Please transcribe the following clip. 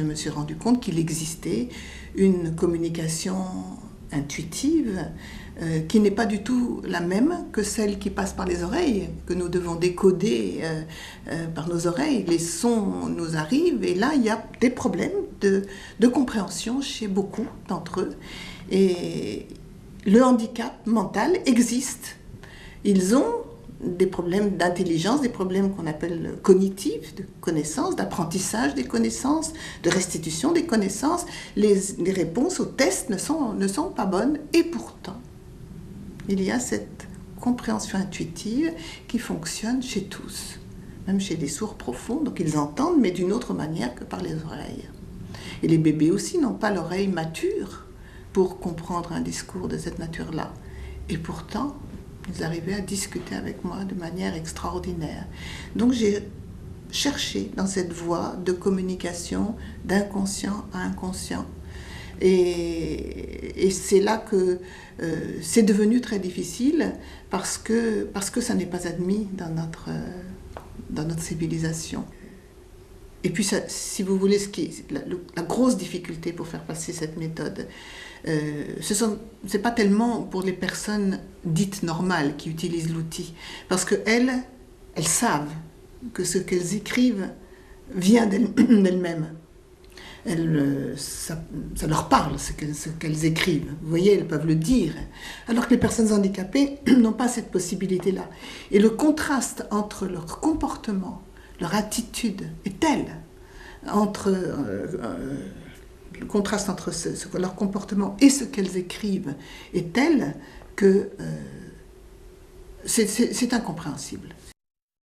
Je me suis rendu compte qu'il existait une communication intuitive qui n'est pas du tout la même que celle qui passe par les oreilles, que nous devons décoder par nos oreilles. Les sons nous arrivent et là il y a des problèmes de compréhension chez beaucoup d'entre eux. Et le handicap mental existe. Ils ont des problèmes d'intelligence, des problèmes qu'on appelle cognitifs, de connaissances, d'apprentissage des connaissances, de restitution des connaissances. Les réponses aux tests ne sont pas bonnes et pourtant, il y a cette compréhension intuitive qui fonctionne chez tous, même chez les sourds profonds, donc ils entendent mais d'une autre manière que par les oreilles. Et les bébés aussi n'ont pas l'oreille mature pour comprendre un discours de cette nature-là. Et pourtant, ils arrivaient à discuter avec moi de manière extraordinaire. Donc j'ai cherché dans cette voie de communication d'inconscient à inconscient. Et c'est là que c'est devenu très difficile parce que ça n'est pas admis dans notre civilisation. Et puis, ça, si vous voulez, la grosse difficulté pour faire passer cette méthode, c'est pas tellement pour les personnes dites normales qui utilisent l'outil, parce qu'elles savent que ce qu'elles écrivent vient d'elles-mêmes. Ça leur parle, ce qu'elles écrivent. Vous voyez, elles peuvent le dire. Alors que les personnes handicapées n'ont pas cette possibilité-là. Et le contraste entre leur comportement, leur attitude est tel, le contraste entre leur comportement et ce qu'elles écrivent est tel que c'est incompréhensible.